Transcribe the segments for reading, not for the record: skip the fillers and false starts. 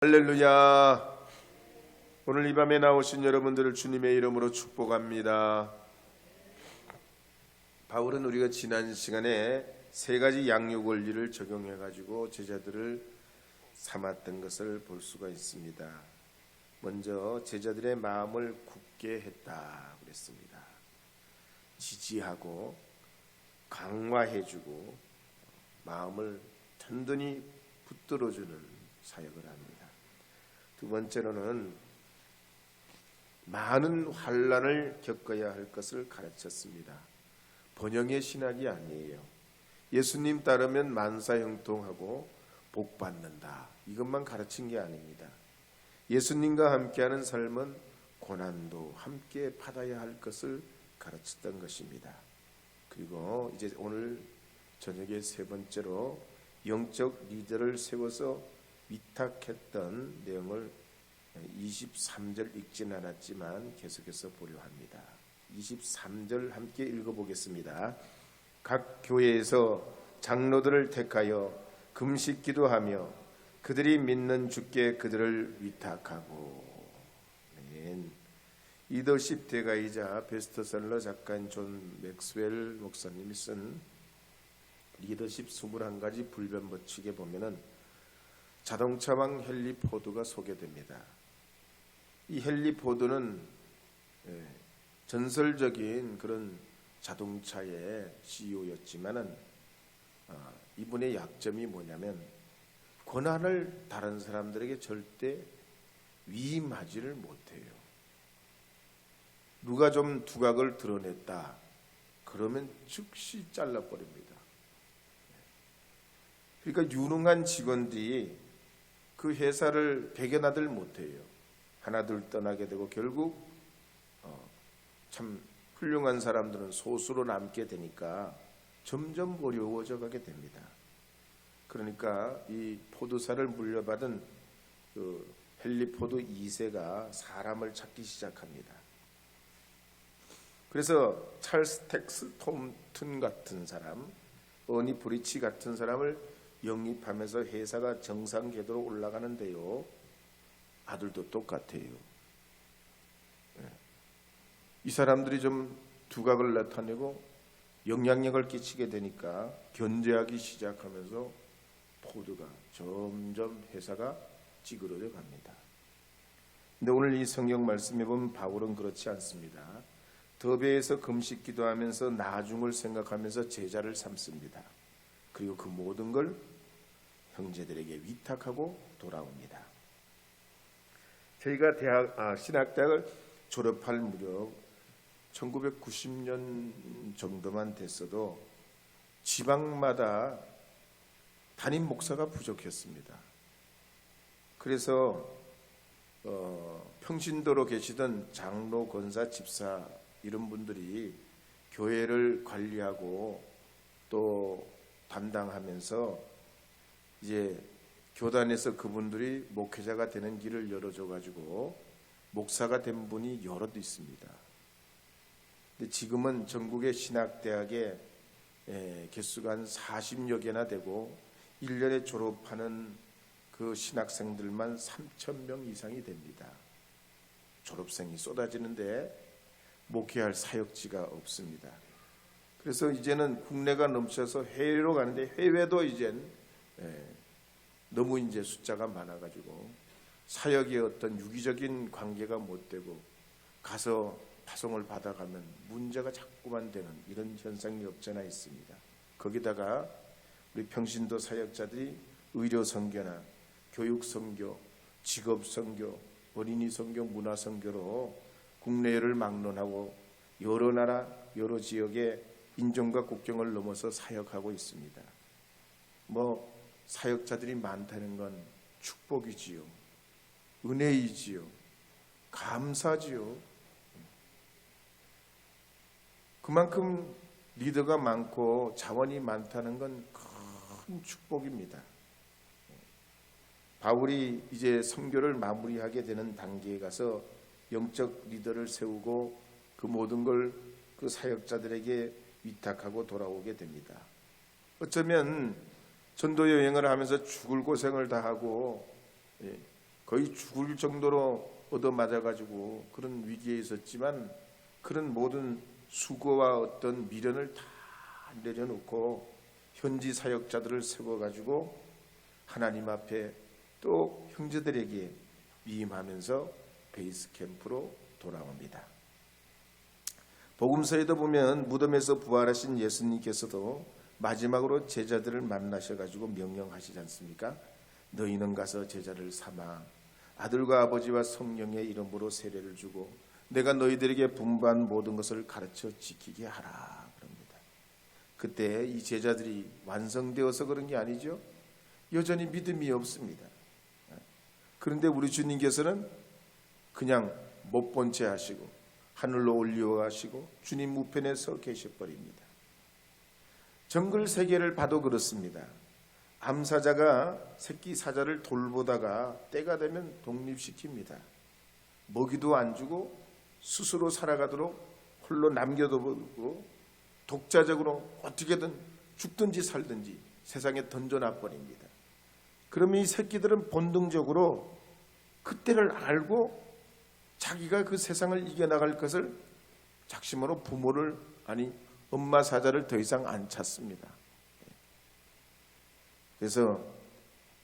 할렐루야. 오늘 이 밤에 나오신 여러분들을 주님의 이름으로 축복합니다. 바울은 우리가 지난 시간에 세 가지 양육 원리를 적용해 가지고 제자들을 삼았던 것을 볼 수가 있습니다. 먼저 제자들의 마음을 굳게 했다 그랬습니다. 지지하고 강화해주고 마음을 든든히 붙들어주는 사역을 합니다. 두 번째로는 많은 환난을 겪어야 할 것을 가르쳤습니다. 번영의 신학이 아니에요. 예수님 따르면 만사형통하고 복 받는다, 이것만 가르친 게 아닙니다. 예수님과 함께하는 삶은 고난도 함께 받아야 할 것을 가르쳤던 것입니다. 그리고 이제 오늘 저녁에 세 번째로 영적 리더를 세워서 위탁했던 내용을 23절 읽지는 않았지만 계속해서 보려 합니다. 23절 함께 읽어보겠습니다. 각 교회에서 장로들을 택하여 금식 기도하며 그들이 믿는 주께 그들을 위탁하고. 리더십 대가이자 베스트셀러 작가인 존 맥스웰 목사님이 쓴 리더십 21가지 불변 법칙에 보면은 자동차왕 헨리 포드가 소개됩니다. 이 헨리 포드는 전설적인 그런 자동차의 CEO였지만은 이분의 약점이 뭐냐면 권한을 다른 사람들에게 절대 위임하지를 못해요. 누가 좀 두각을 드러냈다 그러면 즉시 잘라버립니다. 그러니까 유능한 직원들이 그 회사를 배견하들 못해요. 하나둘 떠나게 되고 결국 참 훌륭한 사람들은 소수로 남게 되니까 점점 어려워져 가게 됩니다. 그러니까 이 포도사를 물려받은 그 헨리 포드 2세가 사람을 찾기 시작합니다. 그래서 찰스 텍스 톰튼 같은 사람, 어니 브리치 같은 사람을 영입하면서 회사가 정상 궤도로 올라가는데요. 아들도 똑같아요. 이 사람들이 좀 두각을 나타내고 영향력을 끼치게 되니까 견제하기 시작하면서 포드가 점점 회사가 찌그러져 갑니다. 근데 오늘 이 성경 말씀에 보면 바울은 그렇지 않습니다. 더베에서 금식 기도하면서 나중을 생각하면서 제자를 삼습니다. 그리고 그 모든 걸 형제들에게 위탁하고 돌아옵니다. 저희가 신학대학을 졸업할 무렵 1990년 정도만 됐어도 지방마다 담임 목사가 부족했습니다. 그래서 평신도로 계시던 장로, 권사, 집사 이런 분들이 교회를 관리하고 또 담당하면서 이제 교단에서 그분들이 목회자가 되는 길을 열어줘 가지고 목사가 된 분이 여럿 있습니다. 근데 지금은 전국의 신학대학에 개수가 한 40여 개나 되고 1년에 졸업하는 그 신학생들만 3,000명 이상이 됩니다. 졸업생이 쏟아지는데 목회할 사역지가 없습니다. 그래서 이제는 국내가 넘쳐서 해외로 가는데 해외도 이젠 너무 이제 숫자가 많아가지고 사역의 어떤 유기적인 관계가 못 되고 가서 파송을 받아가면 문제가 자꾸만 되는 이런 현상이 없잖아 있습니다. 거기다가 우리 평신도 사역자들이 의료 선교나 교육 선교, 직업 선교, 어린이 선교, 문화 선교로 국내를 막론하고 여러 나라, 여러 지역의 인종과 국경을 넘어서 사역하고 있습니다. 사역자들이 많다는 건 축복이지요. 은혜이지요. 감사지요. 그만큼 리더가 많고 자원이 많다는 건 큰 축복입니다. 바울이 이제 선교를 마무리하게 되는 단계에 가서 영적 리더를 세우고 그 모든 걸 그 사역자들에게 위탁하고 돌아오게 됩니다. 어쩌면 전도 여행을 하면서 죽을 고생을 다 하고 거의 죽을 정도로 얻어맞아가지고 그런 위기에 있었지만 그런 모든 수고와 어떤 미련을 다 내려놓고 현지 사역자들을 세워가지고 하나님 앞에 또 형제들에게 위임하면서 베이스 캠프로 돌아옵니다. 복음서에도 보면 무덤에서 부활하신 예수님께서도 마지막으로 제자들을 만나셔가지고 명령하시지 않습니까? 너희는 가서 제자를 삼아 아들과 아버지와 성령의 이름으로 세례를 주고 내가 너희들에게 분부한 모든 것을 가르쳐 지키게 하라 그럽니다. 그때 이 제자들이 완성되어서 그런 게 아니죠. 여전히 믿음이 없습니다. 그런데 우리 주님께서는 그냥 못 본 채 하시고 하늘로 올려가시고 주님 우편에 서 계셔버립니다. 정글 세계를 봐도 그렇습니다. 암사자가 새끼 사자를 돌보다가 때가 되면 독립시킵니다. 먹이도 안 주고 스스로 살아가도록 홀로 남겨두고 독자적으로 어떻게든 죽든지 살든지 세상에 던져놔버립니다. 그러면 이 새끼들은 본능적으로 그때를 알고 자기가 그 세상을 이겨나갈 것을 작심으로 부모를 아니 엄마 사자를 더 이상 안 찾습니다. 그래서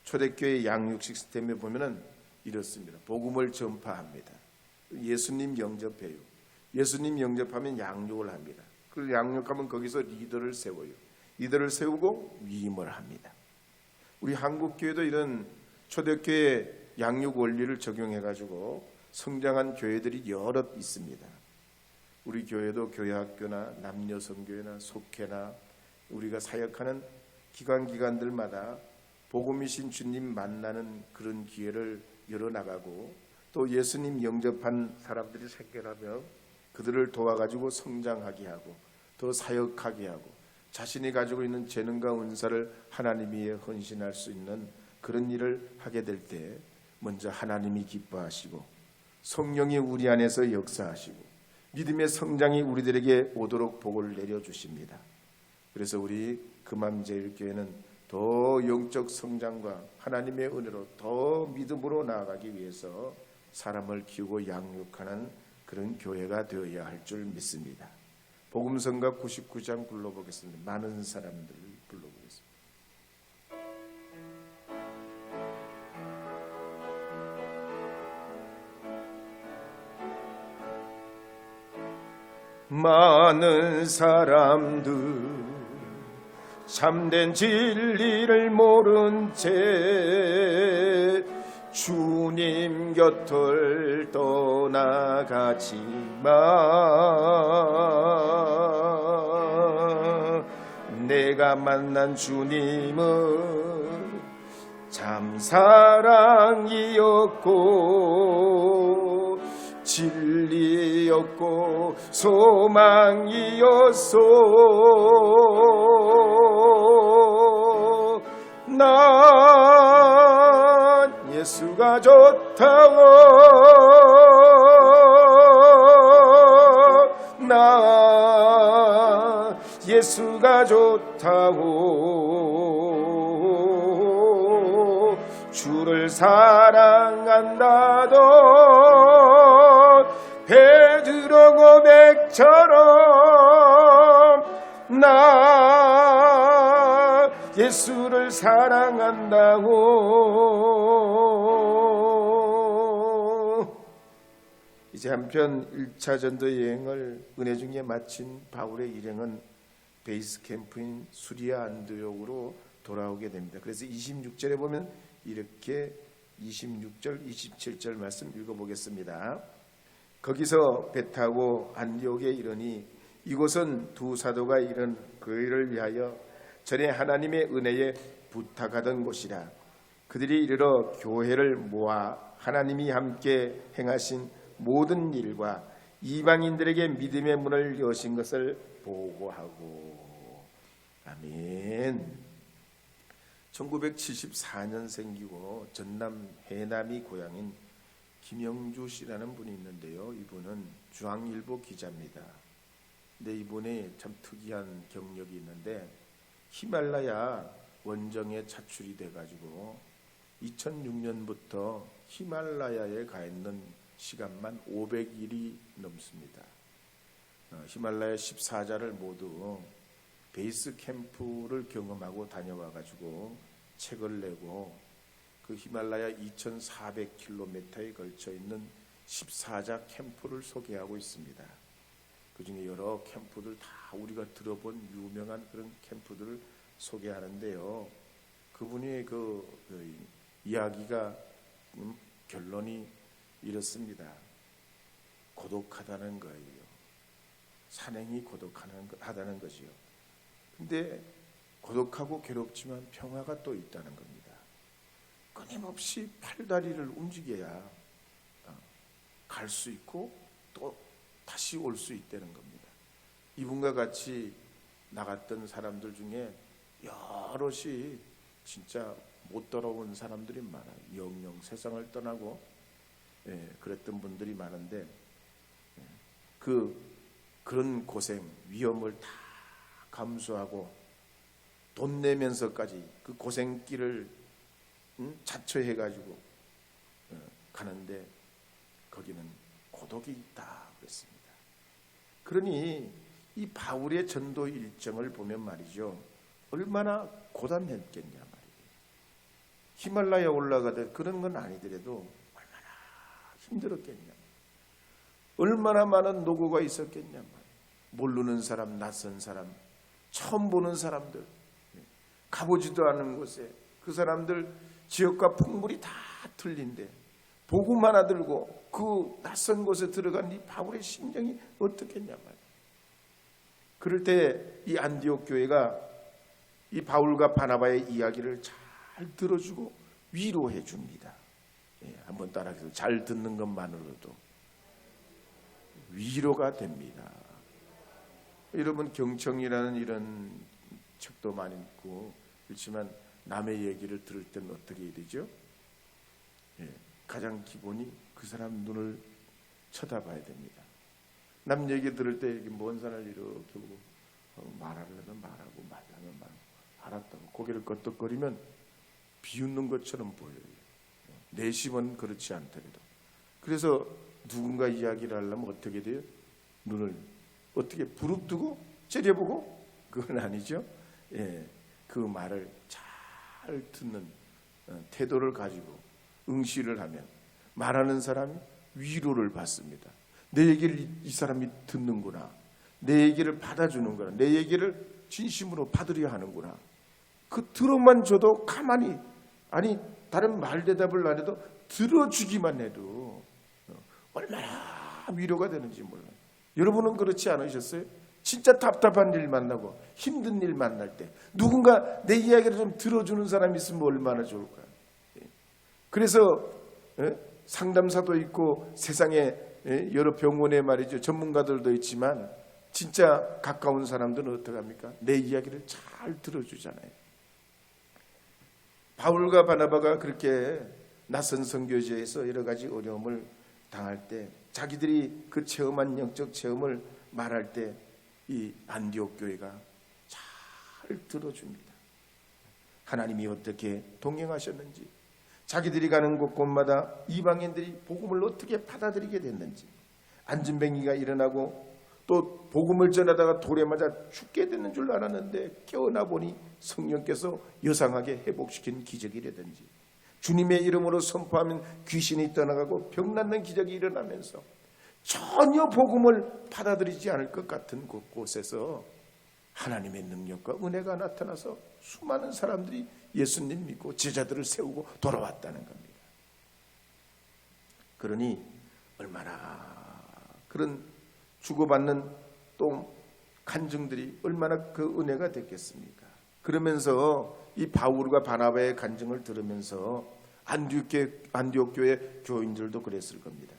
초대교회 양육 시스템에 보면은 이렇습니다. 복음을 전파합니다. 예수님 영접해요. 예수님 영접하면 양육을 합니다. 그 양육하면 거기서 리더를 세워요. 리더를 세우고 위임을 합니다. 우리 한국 교회도 이런 초대교회 양육 원리를 적용해가지고 성장한 교회들이 여럿 있습니다. 우리 교회도 교회학교나 남녀성교회나 속회나 우리가 사역하는 기관들마다 복음이신 주님 만나는 그런 기회를 열어나가고 또 예수님 영접한 사람들이 생겨나면 그들을 도와가지고 성장하게 하고 더 사역하게 하고 자신이 가지고 있는 재능과 은사를 하나님 위에 헌신할 수 있는 그런 일을 하게 될 때 먼저 하나님이 기뻐하시고 성령이 우리 안에서 역사하시고 믿음의 성장이 우리들에게 오도록 복을 내려주십니다. 그래서 우리 금암제일교회는 더 영적 성장과 하나님의 은혜로 더 믿음으로 나아가기 위해서 사람을 키우고 양육하는 그런 교회가 되어야 할 줄 믿습니다. 복음성가 99장 불러보겠습니다. 많은 사람들 불러보겠습니다. 많은 사람들 참된 진리를 모른 채 주님 곁을 떠나가지만 내가 만난 주님은 참 사랑이었고 진리였고 소망이었소. 난 예수가 좋다고 난 예수가 좋다고 주를 사랑한다던 베드로 고백처럼 나 예수를 사랑한다고. 이제 한편 1차 전도 여행을 은혜 중에 마친 바울의 일행은 베이스 캠프인 수리아 안디옥으로 돌아오게 됩니다. 그래서 26절에 보면 이렇게 26절, 27절 말씀 읽어보겠습니다. 거기서 배 타고 안디옥에 이르니 이곳은 두 사도가 이른 교회를 위하여 전에 하나님의 은혜에 부탁하던 곳이라. 그들이 이르러 교회를 모아 하나님이 함께 행하신 모든 일과 이방인들에게 믿음의 문을 여신 것을 보고하고. 아멘. 1974년생이고 전남 해남이 고향인 김영주 씨라는 분이 있는데요. 이분은 중앙일보 기자입니다. 근데 이분이 참 특이한 경력이 있는데 히말라야 원정에 차출이 돼가지고 2006년부터 히말라야에 가 있는 시간만 500일이 넘습니다. 히말라야 14자를 모두 베이스 캠프를 경험하고 다녀와 가지고 책을 내고 그 히말라야 2400km에 걸쳐 있는 14자 캠프를 소개하고 있습니다. 그 중에 여러 캠프들 다 우리가 들어본 유명한 그런 캠프들을 소개하는데요. 그분의 그 이야기가 결론이 이렇습니다. 고독하다는 거예요. 산행이 고독하다는 것이요. 근데 고독하고 괴롭지만 평화가 또 있다는 겁니다. 끊임없이 팔다리를 움직여야 갈 수 있고 또 다시 올 수 있다는 겁니다. 이분과 같이 나갔던 사람들 중에 여럿이 진짜 못 돌아온 사람들이 많아요. 영영 세상을 떠나고 그랬던 분들이 많은데 그런 고생, 위험을 다 감수하고 돈 내면서까지 그 고생길을 자처해가지고 가는데 거기는 고독이 있다 그랬습니다. 그러니 이 바울의 전도 일정을 보면 말이죠, 얼마나 고단했겠냐 말이에요. 히말라야 올라가듯 그런 건 아니더라도 얼마나 힘들었겠냐, 얼마나 많은 노고가 있었겠냐 말이에요. 모르는 사람, 낯선 사람, 처음 보는 사람들, 가보지도 않은 곳에 그 사람들 지역과 풍물이 다 틀린데 복음 하나 들고 그 낯선 곳에 들어간 이 바울의 심정이 어떻겠냐 말이에요. 그럴 때 이 안디옥 교회가 이 바울과 바나바의 이야기를 잘 들어주고 위로해 줍니다. 한번 따라해서 잘 듣는 것만으로도 위로가 됩니다. 여러분, 경청이라는 이런 책도 많이 읽고 그렇지만 남의 얘기를 들을 때는 어떻게 해야 되죠? 가장 기본이 그 사람 눈을 쳐다봐야 됩니다. 남 얘기 들을 때 이렇게 먼 산을 이렇게 보고 말하려면 말하고 말하면 말하고 알았다고 고개를 끄덕거리면 비웃는 것처럼 보여요. 내심은 그렇지 않더라도. 그래서 누군가 이야기를 하려면 어떻게 돼요? 눈을 어떻게 부릅뜨고 째려보고? 그건 아니죠. 그 말을 잘 듣는 태도를 가지고 응시를 하면 말하는 사람이 위로를 받습니다. 내 얘기를 이 사람이 듣는구나, 내 얘기를 받아주는구나, 내 얘기를 진심으로 받으려 하는구나. 그 들어만 줘도 가만히, 아니 다른 말 대답을 안 해도 들어주기만 해도 얼마나 위로가 되는지 몰라요. 여러분은 그렇지 않으셨어요? 진짜 답답한 일 만나고 힘든 일 만날 때 누군가 내 이야기를 좀 들어주는 사람이 있으면 얼마나 좋을까요? 그래서 상담사도 있고 세상에 여러 병원에 말이죠, 전문가들도 있지만 진짜 가까운 사람들은 어떡합니까? 내 이야기를 잘 들어주잖아요. 바울과 바나바가 그렇게 낯선 선교지에서 여러 가지 어려움을 당할 때 자기들이 그 체험한 영적 체험을 말할 때 이 안디옥 교회가 잘 들어줍니다. 하나님이 어떻게 동행하셨는지, 자기들이 가는 곳곳마다 이방인들이 복음을 어떻게 받아들이게 됐는지, 안진뱅이가 일어나고 또 복음을 전하다가 돌에 맞아 죽게 되는 줄 알았는데 깨어나 보니 성령께서 여상하게 회복시킨 기적이라든지, 주님의 이름으로 선포하면 귀신이 떠나가고 병 낫는 기적이 일어나면서 전혀 복음을 받아들이지 않을 것 같은 곳곳에서 하나님의 능력과 은혜가 나타나서 수많은 사람들이 예수님 믿고 제자들을 세우고 돌아왔다는 겁니다. 그러니 얼마나 그런 주고받는 또 간증들이 얼마나 그 은혜가 됐겠습니까? 그러면서 이 바울과 바나바의 간증을 들으면서 안디옥 교회 교인들도 그랬을 겁니다.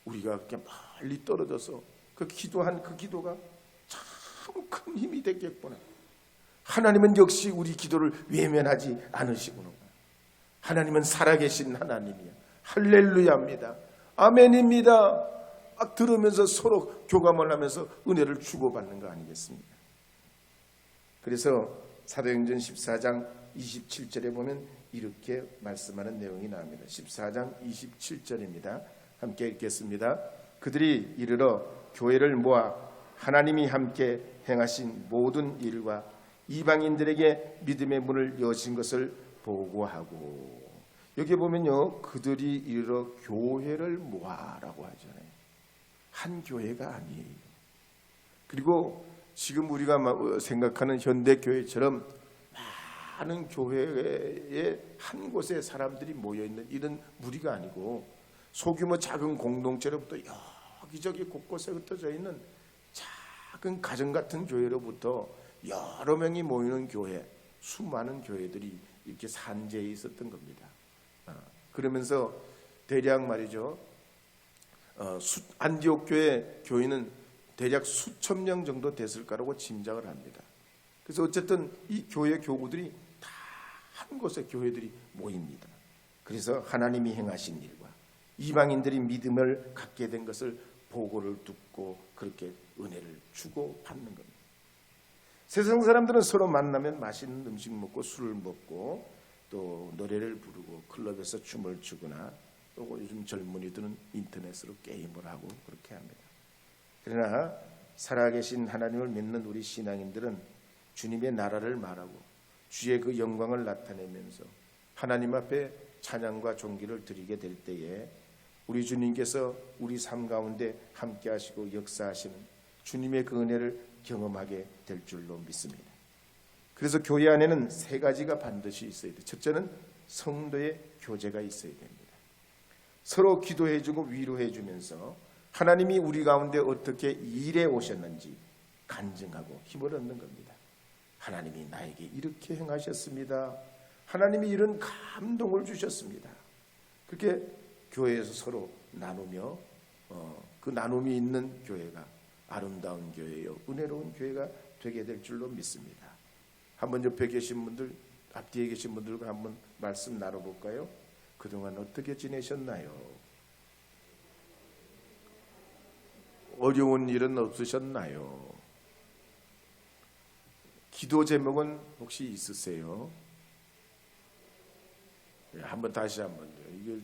우리가 이렇게 멀리 떨어져서 그 기도한 그 기도가 참 큰 힘이 됐겠구나. 하나님은 역시 우리 기도를 외면하지 않으시구나. 하나님은 살아계신 하나님이야. 할렐루야입니다. 아멘입니다. 막 들으면서 서로 교감을 하면서 은혜를 주고받는 거 아니겠습니까? 그래서 사도행전 14장 27절에 보면 이렇게 말씀하는 내용이 나옵니다. 14장 27절입니다. 함께 읽겠습니다. 그들이 이르러 교회를 모아 하나님이 함께 행하신 모든 일과 이방인들에게 믿음의 문을 여신 것을 보고하고. 여기 보면요, 그들이 이르러 교회를 모아라고 하잖아요. 한 교회가 아니에요. 그리고 지금 우리가 생각하는 현대 교회처럼 많은 교회에 한 곳에 사람들이 모여 있는 이런 무리가 아니고, 소규모 작은 공동체로부터 여기저기 곳곳에 흩어져 있는 작은 가정 같은 교회로부터 여러 명이 모이는 교회, 수많은 교회들이 이렇게 산재해 있었던 겁니다. 그러면서 대략 말이죠, 안디옥 교회 교인은 대략 수천 명 정도 됐을 거라고 짐작을 합니다. 그래서 어쨌든 이 교회 교구들이 다 한 곳에 교회들이 모입니다. 그래서 하나님이 행하신 일과 이방인들이 믿음을 갖게 된 것을 보고를 듣고 그렇게 은혜를 주고 받는 겁니다. 세상 사람들은 서로 만나면 맛있는 음식 먹고 술을 먹고 또 노래를 부르고 클럽에서 춤을 추거나 또 요즘 젊은이들은 인터넷으로 게임을 하고 그렇게 합니다. 그러나 살아계신 하나님을 믿는 우리 신앙인들은 주님의 나라를 말하고 주의 그 영광을 나타내면서 하나님 앞에 찬양과 존귀를 드리게 될 때에 우리 주님께서 우리 삶 가운데 함께 하시고 역사하시는 주님의 그 은혜를 경험하게 될 줄로 믿습니다. 그래서 교회 안에는 세 가지가 반드시 있어야 돼요. 첫째는 성도의 교제가 있어야 됩니다. 서로 기도해주고 위로해주면서 하나님이 우리 가운데 어떻게 일해 오셨는지 간증하고 힘을 얻는 겁니다. 하나님이 나에게 이렇게 행하셨습니다. 하나님이 이런 감동을 주셨습니다. 그렇게 교회에서 서로 나누며 그 나눔이 있는 교회가 아름다운 교회요, 은혜로운 교회가 되게 될 줄로 믿습니다. 한번 옆에 계신 분들, 앞뒤에 계신 분들과 한번 말씀 나눠볼까요? 그동안 어떻게 지내셨나요? 어려운 일은 없으셨나요? 기도 제목은 혹시 있으세요? 한번 다시 한번 이걸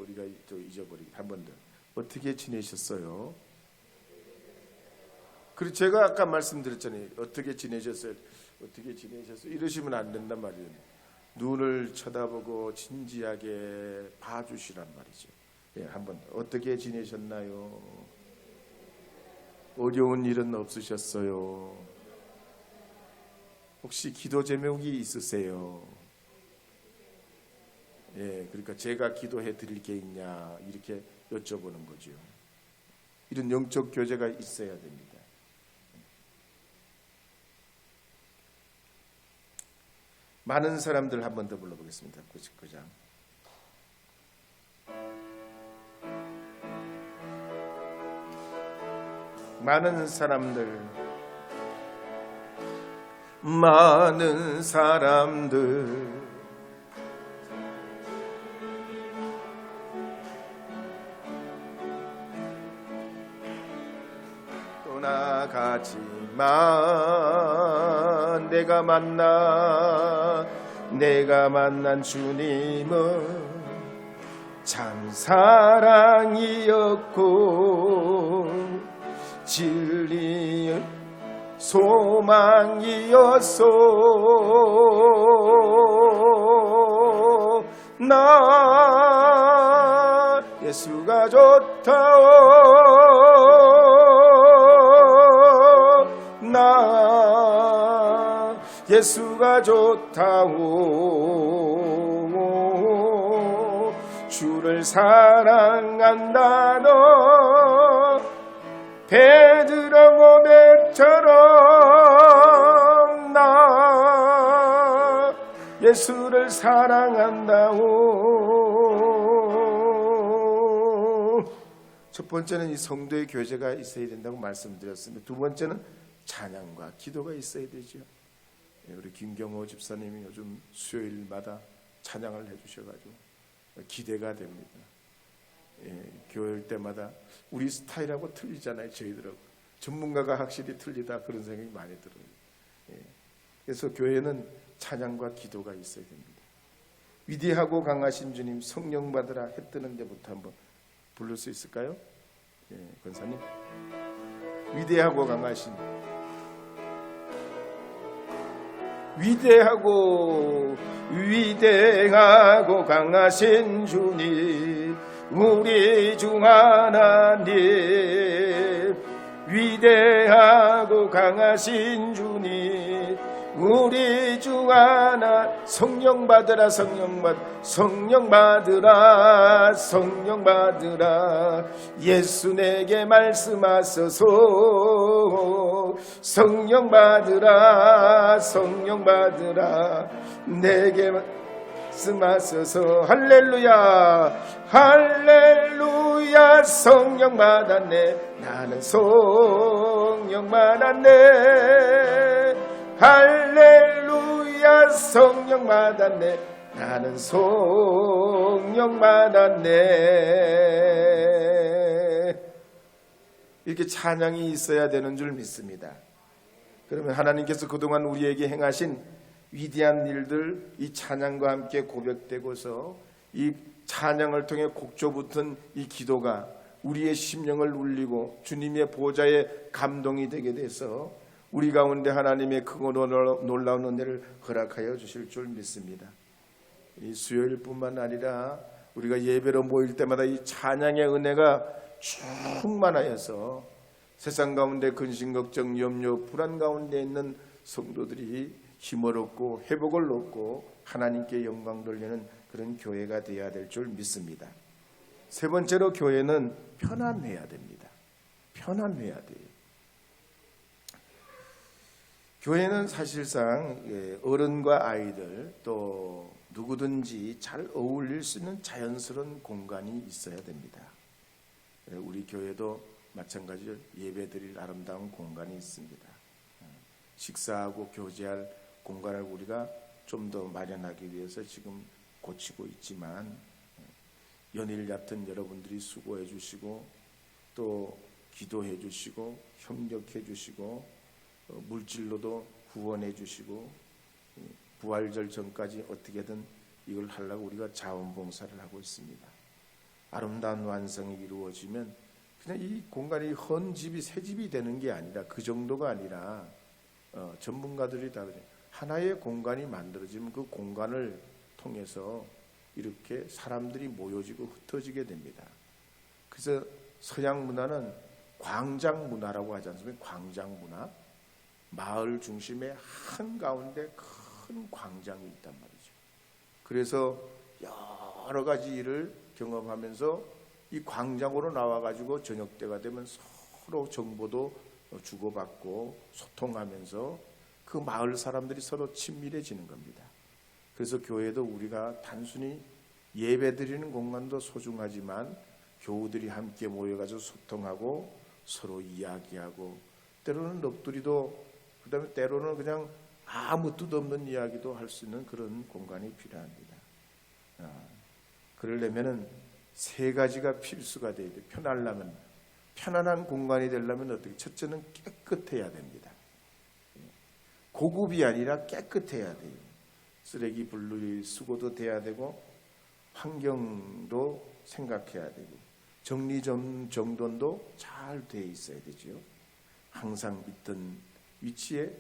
우리가 잊어버리기 한번 더. 어떻게 지내셨어요? 그리고 제가 아까 말씀드렸잖아요. 어떻게 지내셨어요? 어떻게 지내셨어요? 이러시면 안 된단 말이에요. 눈을 쳐다보고 진지하게 봐주시란 말이죠. 예, 한번 어떻게 지내셨나요? 어려운 일은 없으셨어요? 혹시 기도 제목이 있으세요? 예, 그러니까 제가 기도해 드릴 게 있냐 이렇게 여쭤보는 거죠. 이런 영적 교제가 있어야 됩니다. 많은 사람들 한 번 더 불러보겠습니다. 99장. 많은 사람들, 많은 사람들 떠나가지만 내가 만난 주님은 참 사랑이었고 진리의 소망이었소. 나 예수가 좋다오. 나 예수가 좋다오. 주를 사랑한다 너 베드로 고백처럼 나 예수를 사랑한다고. 첫 번째는 이 성도의 교제가 있어야 된다고 말씀드렸습니다. 두 번째는 찬양과 기도가 있어야 되죠. 우리 김경호 집사님이 요즘 수요일마다 찬양을 해주셔가지고 기대가 됩니다. 교회일 때마다 우리 스타일하고 틀리잖아요. 저희들하고 전문가가 확실히 틀리다 그런 생각이 많이 들어요. 그래서 교회는 찬양과 기도가 있어야 됩니다. 위대하고 강하신 주님 성령 받으라 해 뜨는 데부터 한번 부를 수 있을까요? 예, 권사님. 위대하고 강하신, 위대하고 강하신 주님, 우리 주 하나님. 위대하고 강하신 주님, 우리 주 하나. 성령 받으라, 성령 받으라, 성령 받으라. 예수 내게 말씀하소서. 성령 받으라, 성령 받으라, 내게 말씀하소서. 할렐루야, 할렐루야. 성령 받았네, 나는 성령 받았네. 할렐루야, 성령 받았네, 나는 성령 받았네. 이렇게 찬양이 있어야 되는 줄 믿습니다. 그러면 하나님께서 그동안 우리에게 행하신 위대한 일들, 이 찬양과 함께 고백되고서 이 찬양을 통해 곡조 붙은 이 기도가 우리의 심령을 울리고 주님의 보좌에 감동이 되게 돼서 우리 가운데 하나님의 크고 놀라운 은혜를 허락하여 주실 줄 믿습니다. 이 수요일뿐만 아니라 우리가 예배로 모일 때마다 이 찬양의 은혜가 충만하여서 세상 가운데 근심, 걱정, 염려, 불안 가운데 있는 성도들이 힘을 얻고 회복을 얻고 하나님께 영광 돌리는 그런 교회가 되어야 될 줄 믿습니다. 세 번째로 교회는 편안해야 됩니다. 편안해야 돼요. 교회는 사실상 어른과 아이들 또 누구든지 잘 어울릴 수 있는 자연스러운 공간이 있어야 됩니다. 우리 교회도 마찬가지로 예배드릴 아름다운 공간이 있습니다. 식사하고 교제할 공간을 우리가 좀 더 마련하기 위해서 지금 고치고 있지만, 연일 얕은 여러분들이 수고해 주시고 또 기도해 주시고 협력해 주시고 물질로도 후원해 주시고 부활절 전까지 어떻게든 이걸 하려고 우리가 자원봉사를 하고 있습니다. 아름다운 완성이 이루어지면 그냥 이 공간이 헌 집이 새 집이 되는 게 아니라, 그 정도가 아니라 전문가들이 다 그래요. 하나의 공간이 만들어지면 그 공간을 통해서 이렇게 사람들이 모여지고 흩어지게 됩니다. 그래서 서양 문화는 광장 문화라고 하지 않습니까? 광장 문화. 마을 중심에 한가운데 큰 광장이 있단 말이죠. 그래서 여러 가지 일을 경험하면서 이 광장으로 나와가지고 저녁 때가 되면 서로 정보도 주고받고 소통하면서 그 마을 사람들이 서로 친밀해지는 겁니다. 그래서 교회도 우리가 단순히 예배드리는 공간도 소중하지만 교우들이 함께 모여가지고 소통하고 서로 이야기하고 때로는 넋두리도, 그 다음에 때로는 그냥 아무 뜻 없는 이야기도 할 수 있는 그런 공간이 필요합니다. 그러려면은 세 가지가 필수가 돼야 돼요. 편하려면, 편안한 공간이 되려면 어떻게? 첫째는 깨끗해야 됩니다. 고급이 아니라 깨끗해야 돼요. 쓰레기 분리 수거도 돼야 되고 환경도 생각해야 되고 정리정돈도 잘 돼 있어야 되죠. 항상 있던 위치에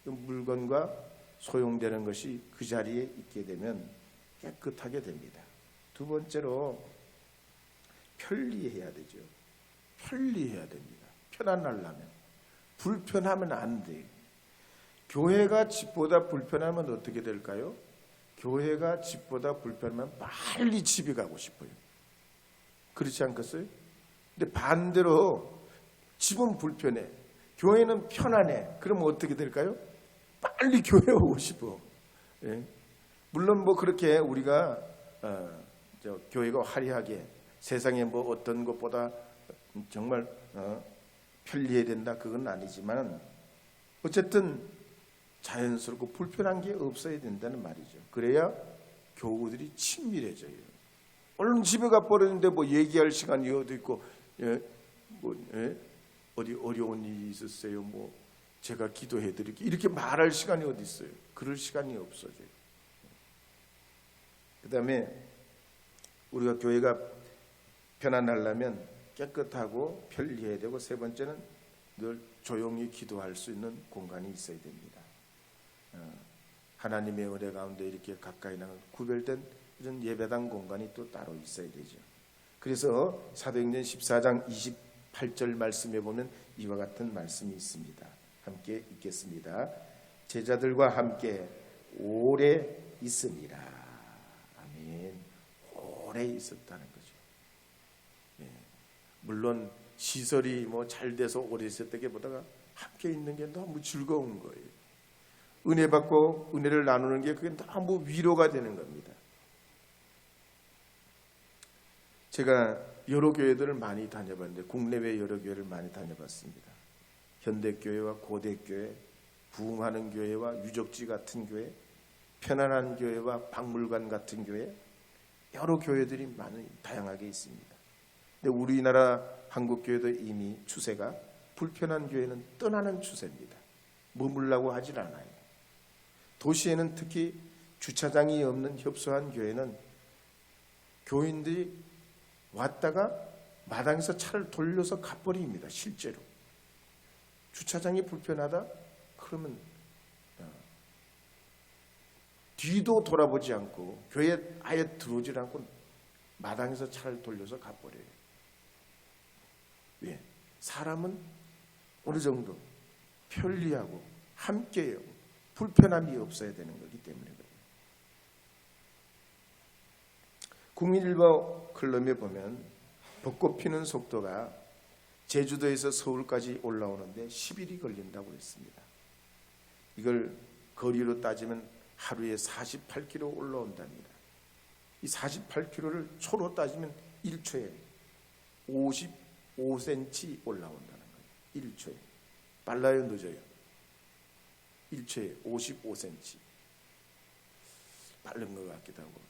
물건과 소용되는 것이 그 자리에 있게 되면 깨끗하게 됩니다. 두 번째로 편리해야 되죠. 편리해야 됩니다. 편안하려면. 불편하면 안 돼요. 교회가 집보다 불편하면 어떻게 될까요? 교회가 집보다 불편하면 빨리 집에 가고 싶어요. 그렇지 않겠어요? 근데 반대로 집은 불편해, 교회는 편안해. 그러면 어떻게 될까요? 빨리 교회 오고 싶어. 예? 물론 뭐 그렇게 우리가 교회가 화려하게 세상에 뭐 어떤 것보다 정말 편리해야 된다, 그건 아니지만 어쨌든 자연스럽고 불편한 게 없어야 된다는 말이죠. 그래야 교우들이 친밀해져요. 얼른 집에 가버렸는데 뭐 얘기할 시간이 어디 있고, 어디 어려운 일이 있었어요, 뭐 제가 기도해드릴게요, 이렇게 말할 시간이 어디 있어요. 그럴 시간이 없어져요. 그다음에 우리가 교회가 편안하려면 깨끗하고 편리해야 되고, 세 번째는 늘 조용히 기도할 수 있는 공간이 있어야 됩니다. 하나님의 은혜 가운데 이렇게 가까이 나가 구별된 이런 예배당 공간이 또 따로 있어야 되죠. 그래서 사도행전 14장 28절 말씀에 보면 이와 같은 말씀이 있습니다. 함께 읽겠습니다. 제자들과 함께 오래 있으니라. 아멘. 오래 있었다는 거죠. 예. 물론 시설이 잘 돼서 오래 있었다기보다가 함께 있는 게 너무 즐거운 거예요. 은혜 받고 은혜를 나누는 게 그게 너무 위로가 되는 겁니다. 제가 여러 교회들을 많이 다녀봤는데, 국내외 여러 교회를 많이 다녀봤습니다. 현대교회와 고대교회, 부흥하는 교회와 유적지 같은 교회, 편안한 교회와 박물관 같은 교회, 여러 교회들이 많이 다양하게 있습니다. 근데 우리나라 한국교회도 이미 추세가 불편한 교회는 떠나는 추세입니다. 머물라고 하질 않아요. 도시에는 특히 주차장이 없는 협소한 교회는 교인들이 왔다가 마당에서 차를 돌려서 가버립니다. 실제로 주차장이 불편하다 그러면 뒤도 돌아보지 않고 교회에 아예 들어오질 않고 마당에서 차를 돌려서 가버려요. 왜? 사람은 어느 정도 편리하고 함께요, 불편함이 없어야 되는 거기 때문에 그래요. 국민일보 클럼에 보면 벚꽃 피는 속도가 제주도에서 서울까지 올라오는데 10일이 걸린다고 했습니다. 이걸 거리로 따지면 하루에 48km 올라온답니다. 이 48km를 초로 따지면 1초에 55cm 올라온다는 거예요. 1초에. 빨라요, 늦어요? 1초에 55cm. 빠른 것 같기도 하고.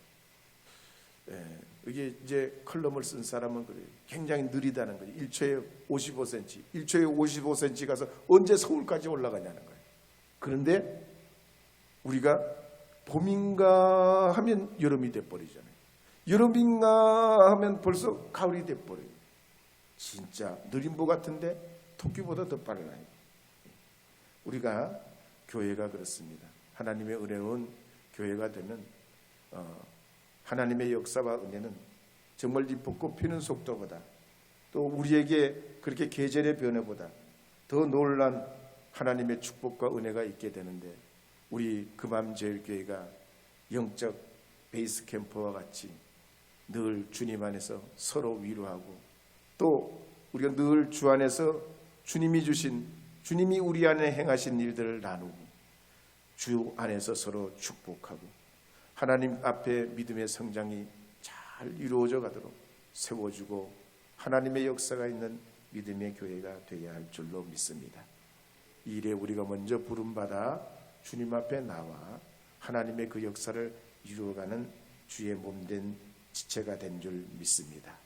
이게 이제 컬럼을 쓴 사람은 그래요. 굉장히 느리다는 거예요. 1초에 55cm. 1초에 55cm 가서 언제 서울까지 올라가냐는 거예요. 그런데 우리가 봄인가 하면 여름이 돼버리잖아요. 여름인가 하면 벌써 가을이 돼버려요. 진짜 느림보 같은데 토끼보다 더 빨라요. 우리가 교회가 그렇습니다. 하나님의 은혜로운 교회가 되면 하나님의 역사와 은혜는 정말 이 벚꽃 피는 속도보다, 또 우리에게 그렇게 계절의 변화보다 더 놀란 하나님의 축복과 은혜가 있게 되는데, 우리 금암제일교회가 영적 베이스 캠프와 같이 늘 주님 안에서 서로 위로하고, 또 우리가 늘 주 안에서 주님이 우리 안에 행하신 일들을 나누고, 주 안에서 서로 축복하고, 하나님 앞에 믿음의 성장이 잘 이루어져 가도록 세워주고, 하나님의 역사가 있는 믿음의 교회가 되어야 할 줄로 믿습니다. 이 일에 우리가 먼저 부름받아 주님 앞에 나와 하나님의 그 역사를 이루어가는 주의 몸된 지체가 된 줄 믿습니다.